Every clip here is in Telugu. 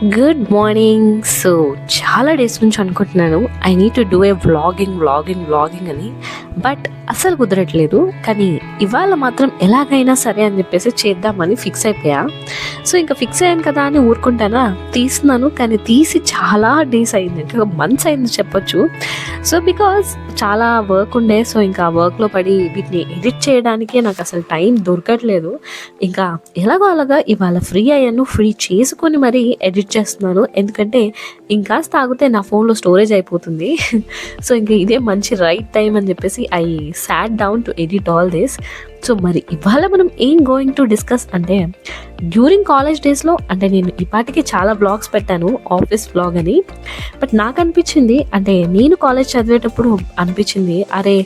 Good morning. సో చాలా డేస్ నుంచి అనుకుంటున్నాను I need to do a vlogging అని. బట్ అసలు కుదరట్లేదు. కానీ ఇవాళ మాత్రం ఎలాగైనా సరే అని చెప్పేసి చేద్దామని ఫిక్స్ అయిపోయా. సో ఇంకా ఫిక్స్ అయ్యాను కదా అని ఊరుకుంటానా, తీస్తున్నాను. కానీ తీసి చాలా డేస్ అయింది, ఇంకా మంత్స్ అయింది చెప్పొచ్చు. సో బికాజ్ చాలా వర్క్ ఉండే. సో ఇంకా వర్క్లో పడి వీటిని ఎడిట్ చేయడానికే నాకు అసలు టైం దొరకట్లేదు. ఇంకా ఎలాగో అలాగా ఇవాళ ఫ్రీ అయ్యాను, ఫ్రీ చేసుకొని మరీ ఎడిట్ చేస్తున్నాను. ఎందుకంటే ఇంకా తాగితే నా ఫోన్లో స్టోరేజ్ అయిపోతుంది. సో ఇంకా ఇదే మంచి రైట్ టైం అని చెప్పేసి I sat down to edit all this. So మరి ఇవాళ మనం ఏం గోయింగ్ టు డిస్కస్ అంటే, డ్యూరింగ్ కాలేజ్ డేస్లో అంటే నేను ఇప్పటికే చాలా వ్లాగ్స్ పెట్టాను, ఆఫీస్ వ్లాగ్ అని. బట్ నాకు అనిపించింది అంటే నేను కాలేజ్ చదివేటప్పుడు అనిపించింది, అరే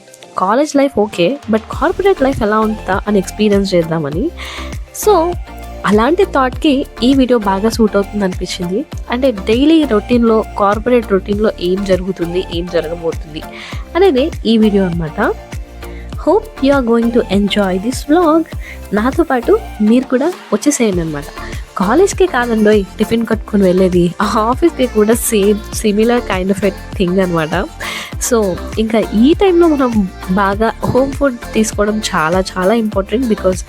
college life okay, but corporate life ఎలా ఉంటుందా అని ఎక్స్పీరియన్స్ చేద్దామని. సో అలాంటి థాట్కి ఈ వీడియో బాగా సూట్ అవుతుంది అనిపించింది. అంటే డైలీ రొటీన్లో, కార్పొరేట్ రొటీన్లో ఏం జరుగుతుంది, ఏం జరగబోతుంది అనేది ఈ వీడియో అనమాట. Hope you are going to enjoy this vlog. నాతో పాటు మీరు కూడా వచ్చేసేయండి అనమాట. కాలేజ్కే కాదండోయ్ టిఫిన్ కట్టుకొని వెళ్ళేది, ఆ ఆఫీస్కి కూడా similar kind of a thing అనమాట. సో ఇంకా ఈ టైంలో మనం బాగా హోమ్ ఫుడ్ తీసుకోవడం చాలా చాలా ఇంపార్టెంట్. బికాజ్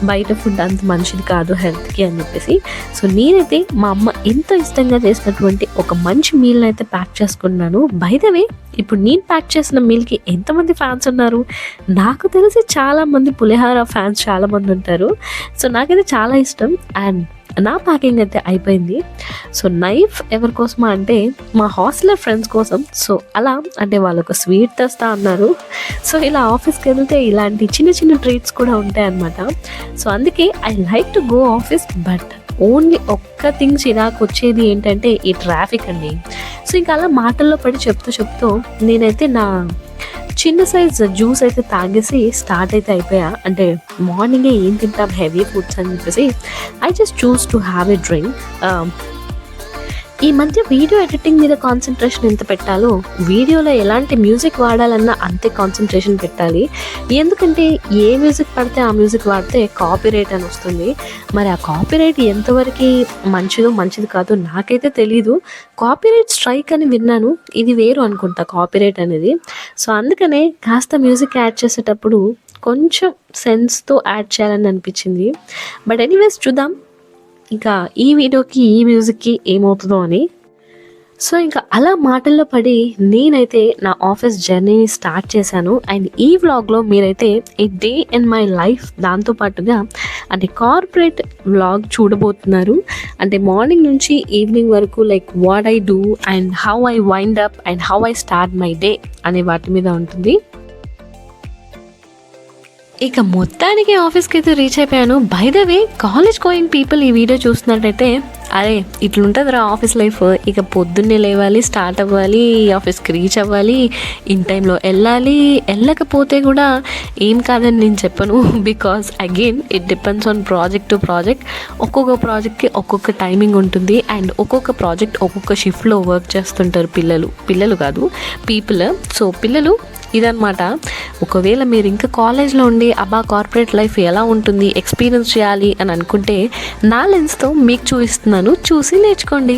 బయట ఫుడ్ అంత మంచిది కాదు హెల్త్కి అని చెప్పేసి. సో నేనైతే మా అమ్మ ఎంతో ఇష్టంగా చేసినటువంటి ఒక మంచి మీల్ని అయితే ప్యాక్ చేసుకున్నాను. బై ద వే, ఇప్పుడు నేను ప్యాక్ చేసిన మీల్కి ఎంతమంది ఫ్యాన్స్ ఉన్నారు? నాకు తెలిసి చాలామంది పులిహార ఫ్యాన్స్ చాలామంది ఉంటారు. సో నాకైతే చాలా ఇష్టం. అండ్ నా ప్యాకింగ్ అయితే అయిపోయింది. సో నైఫ్ ఎవరి కోసమా అంటే మా హాస్టలర్ ఫ్రెండ్స్ కోసం. సో అలా అంటే వాళ్ళు ఒక స్వీట్ తెస్తా అన్నారు. సో ఇలా ఆఫీస్కి వెళ్తే ఇలాంటి చిన్న చిన్న ట్రీట్స్ కూడా ఉంటాయి అన్నమాట. సో అందుకే I like to go office. But only ఒక్క థింగ్ చిరాకు వచ్చేది ఏంటంటే ఈ ట్రాఫిక్ అండి. సో ఇంకా అలా మాటల్లో పడి చెప్తూ నేనైతే నా చిన్న సైజ్ జ్యూస్ అయితే తాగేసి స్టార్ట్ అయితే అయిపోయా. అంటే మార్నింగే ఏం తింటాం, హెవీ ఫుడ్స్ అని చెప్పేసి I just choose to have a drink. ఈ మధ్య వీడియో ఎడిటింగ్ మీద కాన్సన్ట్రేషన్ ఎంత పెట్టాలో, వీడియోలో ఎలాంటి మ్యూజిక్ వాడాలన్నా అంతే కాన్సన్ట్రేషన్ పెట్టాలి. ఎందుకంటే ఏ మ్యూజిక్ పడితే ఆ మ్యూజిక్ వాడితే కాపీరైట్ అని వస్తుంది. మరి ఆ కాపీరైట్ ఎంతవరకు మంచిది కాదు నాకైతే తెలీదు. కాపీరైట్ స్ట్రైక్ అని విన్నాను, ఇది వేరు అనుకుంటా కాపీరైట్ అనేది. సో అందుకనే కాస్త మ్యూజిక్ యాడ్ చేసేటప్పుడు కొంచెం సెన్స్తో యాడ్ చేయాలని అనిపించింది. బట్ ఎనీవేస్ చూద్దాం ఇంకా ఈ వీడియోకి, ఈ మ్యూజిక్కి ఏమవుతుందో అని. సో ఇంకా అలా మాటల్లో పడి నేనైతే నా ఆఫీస్ జర్నీని స్టార్ట్ చేశాను. అండ్ ఈ వ్లాగ్లో మీరైతే ఏ డే ఇన్ మై లైఫ్ దాంతోపాటుగా అంటే కార్పొరేట్ వ్లాగ్ చూడబోతున్నారు. అంటే మార్నింగ్ నుంచి ఈవినింగ్ వరకు like what I do and how I wind up and how I start my day అనే వాటి మీద ఉంటుంది. ఇక మొత్తానికి ఆఫీస్కి అయితే రీచ్ అయిపోయాను. By the way, college going people ఈ వీడియో చూస్తున్నట్టయితే అరే ఇట్లుంటుంది రా ఆఫీస్ లైఫ్. ఇక పొద్దున్నే లేవాలి, స్టార్ట్ అవ్వాలి, ఆఫీస్కి రీచ్ అవ్వాలి, ఇన్ టైంలో వెళ్ళకపోతే కూడా ఏం కాదని నేను చెప్పను. Because again it depends on project to project. ఒక్కొక్క ప్రాజెక్ట్కి ఒక్కొక్క టైమింగ్ ఉంటుంది. అండ్ ఒక్కొక్క ప్రాజెక్ట్ ఒక్కొక్క షిఫ్ట్లో వర్క్ చేస్తుంటారు పిల్లలు కాదు పీపుల్. సో పిల్లలు ఇదనమాట. ఒకవేళ మీరు ఇంకా కాలేజ్లో ఉండి అబ్బా కార్పొరేట్ లైఫ్ ఎలా ఉంటుంది ఎక్స్పీరియన్స్ చేయాలి అని అనుకుంటే నా లెన్స్తో మీకు చూపిస్తున్నాను, చూసి నేర్చుకోండి.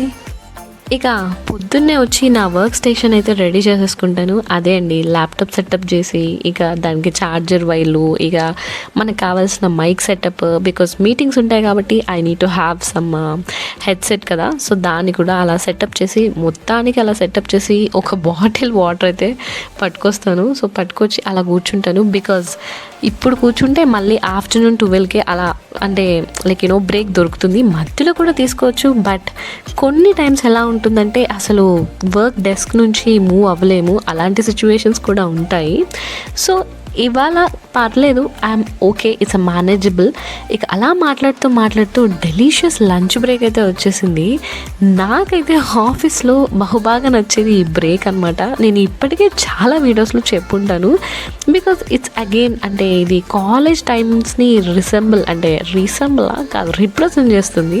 ఇక పొద్దున్నే వచ్చి నా వర్క్ స్టేషన్ అయితే రెడీ చేసేసుకుంటాను. అదే అండి, ల్యాప్టాప్ సెటప్ చేసి ఇక దానికి ఛార్జర్ వైర్లు, ఇక మనకు కావాల్సిన మైక్ సెటప్. బికాస్ మీటింగ్స్ ఉంటాయి కాబట్టి I need to have some headset కదా. సో దాన్ని కూడా అలా సెటప్ చేసి, మొత్తానికి అలా సెటప్ చేసి ఒక బాటిల్ వాటర్ అయితే పట్టుకొస్తాను. సో పట్టుకొచ్చి అలా కూర్చుంటాను. బికాజ్ ఇప్పుడు కూర్చుంటే మళ్ళీ ఆఫ్టర్నూన్ 12కి అలా అంటే లైక్ బ్రేక్ దొరుకుతుంది. మధ్యలో కూడా తీసుకోవచ్చు. బట్ కొన్ని టైమ్స్ ఎలా ఉంటుందంటే అసలు వర్క్ డెస్క్ నుంచి మూవ్ అవ్వలేము, అలాంటి సిచ్యువేషన్స్ కూడా ఉంటాయి. సో ఇవాళ పర్లేదు, I'm okay, it's a manageable. ఇక అలా మాట్లాడుతూ డెలీషియస్ లంచ్ బ్రేక్ అయితే వచ్చేసింది. నాకైతే ఆఫీస్లో బహుబాగా నచ్చేది ఈ బ్రేక్ అనమాట. నేను ఇప్పటికే చాలా వీడియోస్లో చెప్పుంటాను. బికాజ్ ఇట్స్ అగైన్ అంటే ఇది కాలేజ్ టైమ్స్ని రిప్రజెంట్ చేస్తుంది.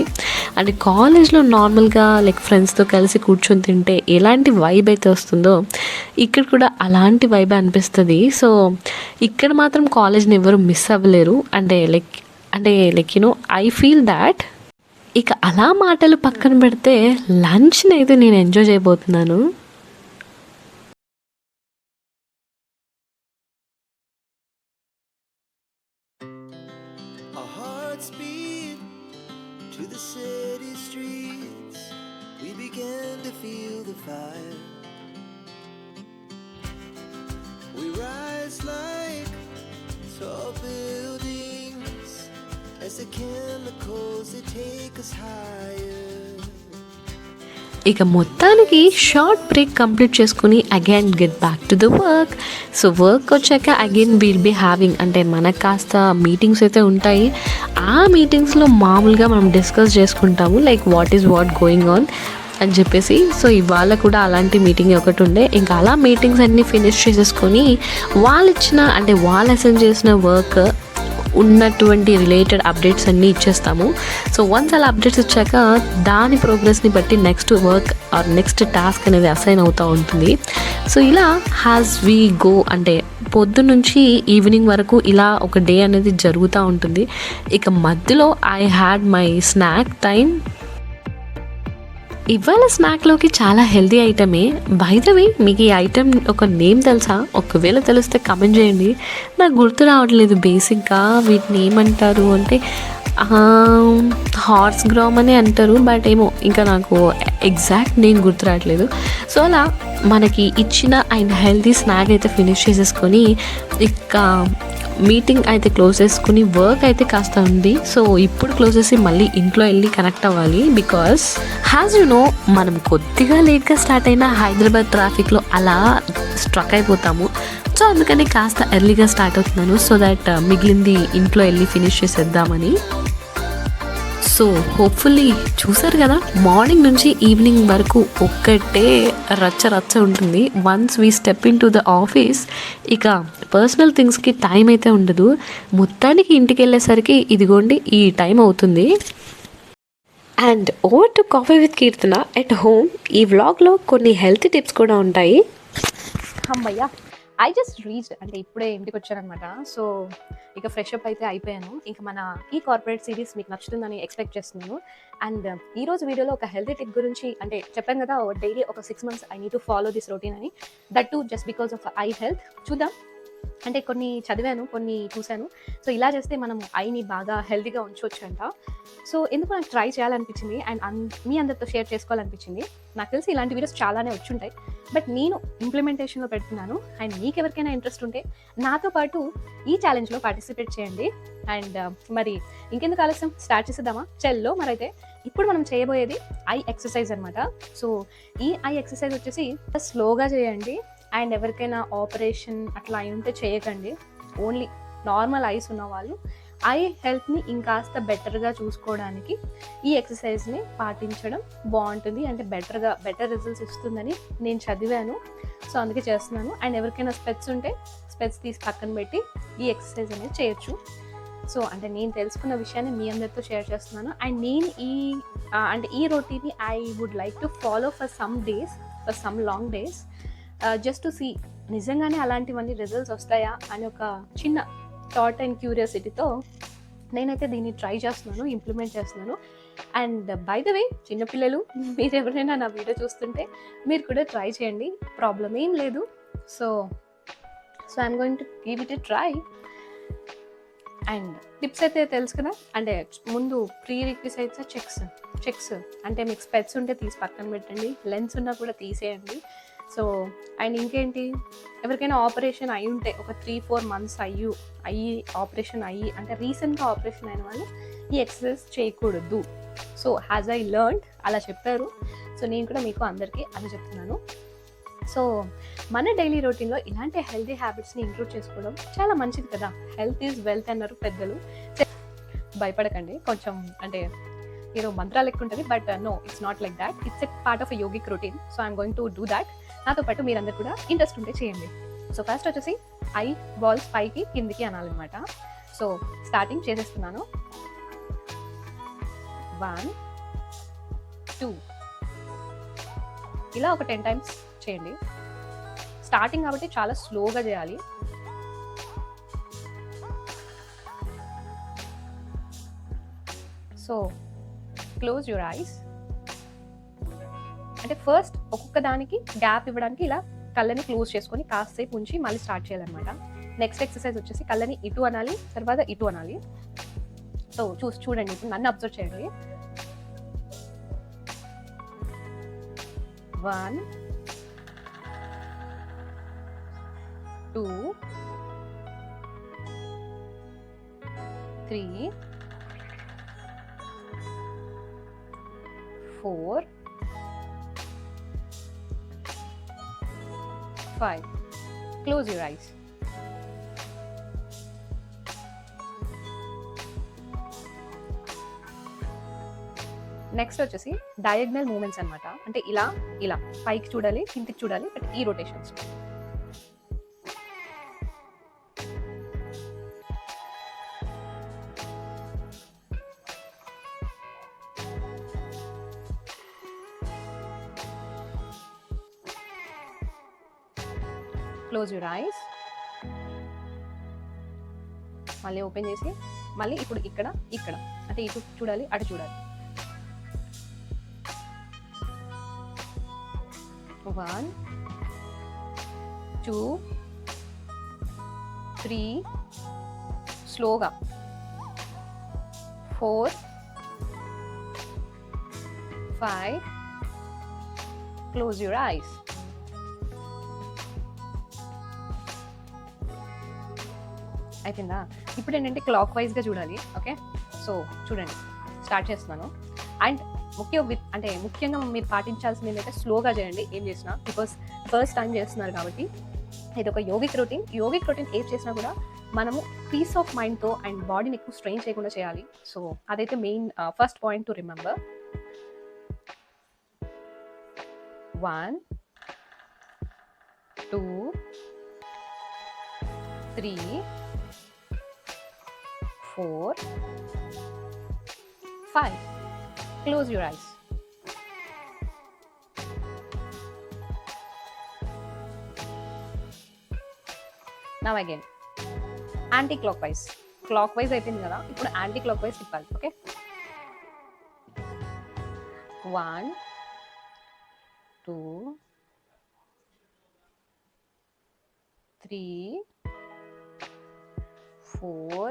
అంటే కాలేజ్లో నార్మల్గా లైక్ ఫ్రెండ్స్తో కలిసి కూర్చొని తింటే ఎలాంటి వైబ్ అయితే వస్తుందో ఇక్కడ కూడా అలాంటి వైబ్ అనిపిస్తుంది. సో ఇక్కడ మాత్రం కాలేజ్ని ఎవరు మిస్ అవ్వలేరు. అంటే లైక్ ఐ ఫీల్ దాట్ ఇక అలా మాటలు పక్కన పెడితే లంచ్ని అయితే నేను ఎంజాయ్ చేయబోతున్నాను. Our hearts beat to the city streets. We began to feel the fire. We rise like tall buildings as the chemicals they take us higher. ఇక మొత్తానికి షార్ట్ బ్రేక్ కంప్లీట్ చేసుకుని again get back to the work. So work వచ్చాక అగైన్ విల్ బీ హ్యావింగ్ అంటే మనకు కాస్త మీటింగ్స్ అయితే ఉంటాయి. ఆ మీటింగ్స్లో మామూలుగా మనం డిస్కస్ చేసుకుంటాము like what is what going on అని చెప్పేసి. సో ఇవాళ కూడా అలాంటి మీటింగ్ ఒకటి ఉండే. ఇంకా అలా మీటింగ్స్ అన్నీ ఫినిష్ చేసేసుకొని వాళ్ళు అసైన్ చేసిన వర్క్ ఉన్నటువంటి రిలేటెడ్ అప్డేట్స్ అన్నీ ఇచ్చేస్తాము. సో వన్స్ అలా అప్డేట్స్ ఇచ్చాక దాని ప్రోగ్రెస్ని బట్టి next work or next task అనేది అసైన్ అవుతూ ఉంటుంది. సో ఇలా హ్యాస్ వీ గో అంటే పొద్దు నుంచి ఈవినింగ్ వరకు ఇలా ఒక డే అనేది జరుగుతూ ఉంటుంది. ఇక మధ్యలో I had my snack time. ఇవాళ స్నాక్లోకి చాలా హెల్దీ ఐటమే. బై ద వే మీకు ఈ ఐటెం ఒక నేమ్ తెలుసా? ఒకవేళ తెలిస్తే కమెంట్ చేయండి. నాకు గుర్తు రావట్లేదు బేసిక్గా వీటిని ఏమంటారు అంటే హార్స్ గ్రామ్ అని అంటారు, బట్ ఏమో ఇంకా నాకు ఎగ్జాక్ట్ నేమ్ గుర్తు రావట్లేదు. సో అలా మనకి ఇచ్చిన అండ్ హెల్దీ స్నాక్ అయితే ఫినిష్ చేసేసుకొని ఇక మీటింగ్ అయితే క్లోజ్ చేసుకుని వర్క్ అయితే కాస్త ఉంది. సో ఇప్పుడు క్లోజ్ చేసి మళ్ళీ ఇంట్లో వెళ్ళి కనెక్ట్ అవ్వాలి. బికాస్ హ్యాస్ యు నో మనం కొద్దిగా లేట్గా స్టార్ట్ అయిన హైదరాబాద్ ట్రాఫిక్లో అలా స్ట్రక్ అయిపోతాము. సో అందుకని కాస్త ఎర్లీగా స్టార్ట్ అవుతున్నాను సో దట్ మిగిలింది ఇంట్లో వెళ్ళి ఫినిష్ చేసేద్దామని. సో హోప్ఫుల్లీ చూసారు కదా, మార్నింగ్ నుంచి ఈవినింగ్ వరకు ఒక్కటే రచ్చ ఉంటుంది. Once we step in to the office ఇక పర్సనల్ థింగ్స్కి టైం అయితే ఉండదు. మొత్తానికి ఇంటికి వెళ్ళేసరికి ఇదిగోండి ఈ టైం అవుతుంది. And over to coffee with Keerthana at home. ఈ వ్లాగ్లో కొన్ని హెల్త్ టిప్స్ కూడా ఉంటాయి. అమ్మయ్యా, ఐ జస్ట్ రీచ్డ్ అంటే ఇప్పుడే ఇంటికి వచ్చానమాట. సో ఇక ఫ్రెష్ అప్ అయితే అయిపోయాను. ఇంకా మన ఈ కార్పొరేట్ సిరీస్ మీకు నచ్చుతుందని ఎక్స్పెక్ట్ చేస్తున్నాను. అండ్ ఈరోజు వీడియోలో ఒక హెల్తీ టిప్ గురించి అంటే చెప్పాను కదా, డైలీ ఒక 6 months I need to follow this routine అని. That to just because of I health. చూద్దాం, అంటే కొన్ని చదివాను, కొన్ని చూశాను. సో ఇలా చేస్తే మనం ఐని బాగా హెల్తీగా ఉంచవచ్చు అంట. సో ఎందుకు నాకు ట్రై చేయాలనిపించింది అండ్ మీ అందరితో షేర్ చేసుకోవాలనిపించింది. నాకు తెలిసి ఇలాంటి వీడియోస్ చాలానే వచ్చుంటాయి, బట్ నేను ఇంప్లిమెంటేషన్లో పెడుతున్నాను. అండ్ మీకు ఎవరికైనా ఇంట్రెస్ట్ ఉంటే నాతో పాటు ఈ ఛాలెంజ్లో పార్టిసిపేట్ చేయండి. అండ్ మరి ఇంకెందుకు ఆలస్యం, స్టార్ట్ చేసేద్దామా? చెల్లో మరైతే ఇప్పుడు మనం చేయబోయేది ఐ ఎక్సర్సైజ్ అనమాట. సో ఈ ఐ ఎక్సర్సైజ్ వచ్చేసి స్లోగా చేయండి. అండ్ ఎవరికైనా ఆపరేషన్ అట్లా అయి ఉంటే చేయకండి. ఓన్లీ నార్మల్ ఐస్ ఉన్న వాళ్ళు ఐ హెల్త్ని ఇంకాస్త బెటర్గా చూసుకోవడానికి ఈ ఎక్సర్సైజ్ని పాటించడం బాగుంటుంది. అంటే బెటర్ రిజల్ట్స్ ఇస్తుందని నేను చదివాను. సో అందుకే చేస్తున్నాను. అండ్ ఎవరికైనా స్పెట్స్ ఉంటే స్పెట్స్ తీసి పక్కన పెట్టి ఈ ఎక్సర్సైజ్ అనేది చేయొచ్చు. సో అంటే నేను తెలుసుకున్న విషయాన్ని మీ అందరితో షేర్ చేస్తున్నాను. అండ్ నేను ఈ రొటీన్ని I would like to follow for some long days just to see నిజంగానే అలాంటివన్నీ రిజల్ట్స్ వస్తాయా అని ఒక చిన్న థాట్ అండ్ క్యూరియాసిటీతో నేనైతే దీన్ని ట్రై చేస్తున్నాను, ఇంప్లిమెంట్ చేస్తున్నాను. అండ్ బై ద వే చిన్నపిల్లలు మీరు ఎవరైనా నా వీడియో చూస్తుంటే మీరు కూడా ట్రై చేయండి, ప్రాబ్లం ఏం లేదు. So I'm going to give it a try. And tips అయితే తెలుసు కదా, అంటే ముందు ప్రీ రిక్విజైట్స్ చెక్స్ అంటే మీకు స్పెట్స్ ఉంటే తీసి పక్కన పెట్టండి, లెన్స్ ఉన్నా కూడా తీసేయండి. సో అండ్ ఇంకేంటి, ఎవరికైనా ఆపరేషన్ అయి ఉంటే ఒక 3-4 months ఆపరేషన్ అయ్యి అంటే రీసెంట్గా ఆపరేషన్ అయిన వాళ్ళు ఈ ఎక్సర్సైజ్ చేయకూడదు. సో హ్యాజ్ ఐ లెర్న్డ్ అలా చెప్పారు. సో నేను కూడా మీకు అందరికీ అలా చెప్తున్నాను. సో మన డైలీ రొటీన్లో ఇలాంటి హెల్తీ హ్యాబిట్స్ని ఇంక్లూడ్ చేసుకోవడం చాలా మంచిది కదా. హెల్త్ ఈజ్ వెల్త్ అన్నారు పెద్దలు. భయపడకండి, కొంచెం అంటే ఏదో మంత్రాలు ఎక్కువ ఉంటుంది, but no it's not like that. It's a part of a yogic routine. So I'm going to do that. నాతో పాటు మీరందరూ కూడా ఇంట్రెస్ట్ ఉంటే చేయండి. సో ఫస్ట్ వచ్చేసి ఐ బాల్స్ పైకి కిందికి అనాలన్నమాట. సో స్టార్టింగ్ చేసేస్తున్నాను. 1 2 ఇలా ఒక 10 times చేయండి. స్టార్టింగ్ కాబట్టి చాలా స్లోగా చేయాలి. So close your ice. అంటే ఫస్ట్ ఒక్కొక్క దానికి గ్యాప్ ఇవ్వడానికి ఇలా కళ్ళని క్లోజ్ చేసుకొని కాసేపు ఉంచి మళ్ళీ స్టార్ట్ చేయాలన్నమాట. నెక్స్ట్ ఎక్సర్సైజ్ వచ్చేసి కళ్ళని ఇటు అనాలి, తర్వాత ఇటు అనాలి. సో చూడండి, ఇప్పుడు నన్ను అబ్జర్వ్ చేయండి. 1 2 3 4 5. Close your eyes. నెక్స్ట్ వచ్చేసి డయాగ్నల్ మూమెంట్స్ అన్నమాట. అంటే ఇలా ఇలా పైకి చూడాలి, కిందికి చూడాలి, బట్ ఈ రొటేషన్స్. Close your ice. మళ్ళీ ఓపెన్ చేసి మళ్ళీ ఇప్పుడు ఇక్కడ ఇక్కడ అంటే ఇటు చూడాలి, అటు చూడాలి. 1 2 3 స్లోగా 4 5. Close your ice. అయిపోయిందా? ఇప్పుడు ఏంటంటే క్లాక్ వైజ్గా చూడాలి. ఓకే, సో చూడండి, స్టార్ట్ చేస్తున్నాను. అండ్ ముఖ్యంగా మీరు పాటించాల్సింది ఏంటంటే స్లోగా చేయండి ఏం చేసినా, బికాస్ ఫస్ట్ టైం చేస్తున్నారు కాబట్టి. ఇది ఒక యోగిక్ రొటీన్. యోగిక్ రొటీన్ ఏం చేసినా కూడా మనము పీస్ ఆఫ్ మైండ్తో అండ్ బాడీని ఎక్కువ స్ట్రెయిన్ చేయకుండా చేయాలి. సో అదైతే main first point to remember. 1 2 3 4 5. Close your eyes. Now again, anti-clockwise. Clockwise అయిపోయింది కదా, ఇప్పుడు anti-clockwise తిప్పాలి. Okay, 1 2 3 4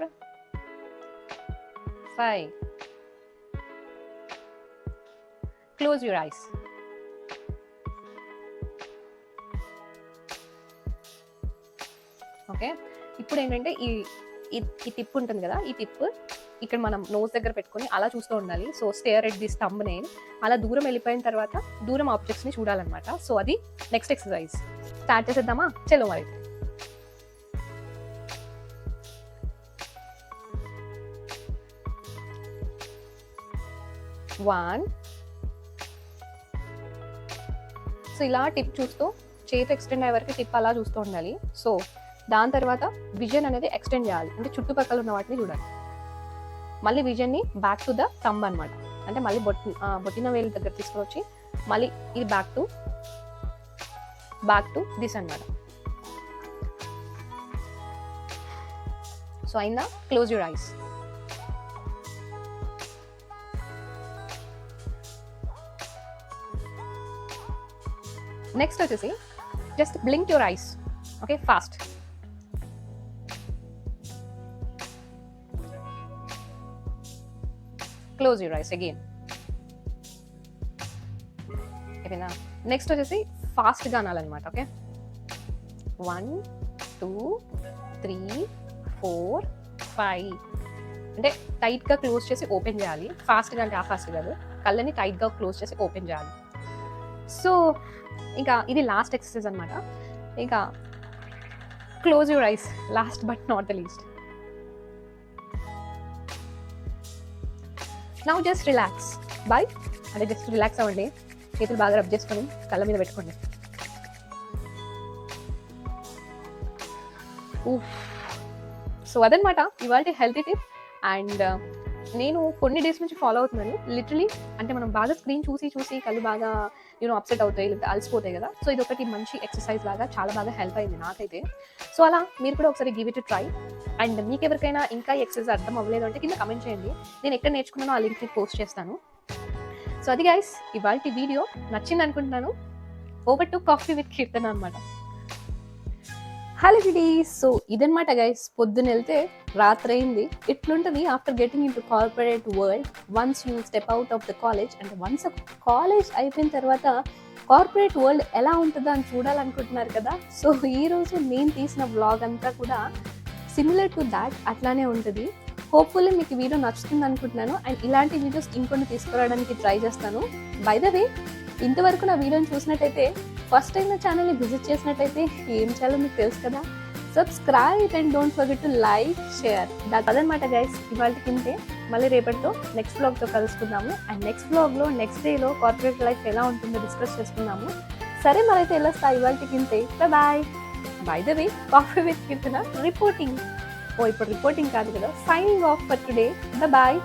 5. Close your eyes. Okay, ఇప్పుడు ఏంటంటే ఈ టిప్ ఉంటుంది కదా, ఈ టిప్ ఇక్కడ మనం నోస్ దగ్గర పెట్టుకొని అలా చూస్తూ ఉండాలి. So stare at this thumb name. అలా దూరం వెళ్ళిపోయిన తర్వాత దూరం ఆబ్జెక్ట్స్ని చూడాలన్నమాట. సో అది నెక్స్ట్ ఎక్సర్సైజ్. స్టార్ట్ చేసేద్దామా? చలో మరి. 1. సో ఇలా టిప్ చూస్తూ చేతి ఎక్స్టెండ్ అయ్యే వరకు టిప్ అలా చూస్తూ ఉండాలి. సో దాని తర్వాత విజన్ అనేది ఎక్స్టెండ్ చేయాలి, అంటే చుట్టుపక్కల ఉన్న వాటిని చూడాలి. మళ్ళీ విజన్ని బ్యాక్ టు ద థంబ్ అనమాట, అంటే మళ్ళీ బొట్టిన వేలు దగ్గర తీసుకొని వచ్చి మళ్ళీ ఇది బ్యాక్ టు దిస్ అనమాట. సో అయిందా? Close your ice. నెక్స్ట్ వచ్చేసి just blink your eyes. Okay, fast. Close your ice again. అయిపోయిందా? నెక్స్ట్ వచ్చేసి ఫాస్ట్గా అనాలన్నమాట. ఓకే, 1 2 3 4 5. అంటే టైట్గా క్లోజ్ చేసి ఓపెన్ చేయాలి. ఫాస్ట్గా అంటే ఆ ఫాస్ట్ కాదు, కళ్ళని టైట్గా క్లోజ్ చేసి ఓపెన్ చేయాలి. సో ఇంకా ఇది లాస్ట్ ఎక్సర్సైజ్ అనమాట. ఇంకా close your eyes, last but not the least. Now just relax. Bye. అంటే జస్ట్ రిలాక్స్ అవ్వండి, చేతులు బాగా రబ్ చేసుకొని కళ్ళ మీద పెట్టుకోండి. సో అదనమాట ఇవాళ హెల్తీ టిప్. అండ్ నేను కొన్ని డేస్ నుంచి ఫాలో అవుతున్నాను. లిటరలీ అంటే మనం బాగా స్క్రీన్ చూసి కళ్ళు బాగా అప్సెట్ అవుతాయి, లేదా అలసిపోతాయి కదా. సో ఇది ఒకటి మంచి ఎక్సర్సైజ్ లాగా చాలా బాగా హెల్ప్ అయింది నాకైతే. సో అలా మీరు కూడా ఒకసారి గివ్ ఇట్ ట్రై. అండ్ మీకు ఎవరికైనా ఇంకా ఎక్సర్సైజ్ అర్థం అవ్వలేదు అంటే కింద కమెంట్ చేయండి, నేను ఎక్కడ నేర్చుకున్నానో ఆ లింక్ పోస్ట్ చేస్తాను. సో అది గైస్ ఇవాళ వీడియో నచ్చింది అనుకుంటున్నాను. Over to coffee with Keerthana అనమాట. హలో జిడి. సో ఇదనమాట గైస్, పొద్దున వెళ్తే రాత్రి అయింది. ఇట్లుంటుంది after getting in to corporate world. Once you step out of the college and once college అయిపోయిన తర్వాత కార్పొరేట్ వరల్డ్ ఎలా ఉంటుందో అని చూడాలనుకుంటున్నారు కదా. సో ఈరోజు నేను తీసిన వ్లాగ్ అంతా కూడా సిమిలర్ టు దాట్ అట్లానే ఉంటుంది. హోప్ఫుల్లీ మీకు వీడియో నచ్చుతుంది అనుకుంటున్నాను. అండ్ ఇలాంటి వీడియోస్ ఇంకొన్ని తీసుకురావడానికి ట్రై చేస్తాను. బై ద వే, ఇంతవరకు నా వీడియోని చూసినట్టయితే, ఫస్ట్ టైం నా ఛానల్ని విజిట్ చేసినట్టయితే ఏం చేయాలో మీకు తెలుసు కదా. Subscribe and don't forget to like, share. అదనమాట గైస్ ఇవాళకి ఇంతే. మళ్ళీ రేపటితో నెక్స్ట్ వ్లాగ్తో కలుసుకుందాము. అండ్ నెక్స్ట్ వ్లాగ్లో నెక్స్ట్ డేలో కార్పొరేట్ లైఫ్ ఎలా ఉంటుందో డిస్కస్ చేసుకుందాము. సరే మరైతే వెళ్ళొస్తా ఇవాళకి ఇంతే. Bye. By the way, coffee with Keerthana reporting. ఇప్పుడు రిపోర్టింగ్ కాదు కదా, signing off for today. Bye.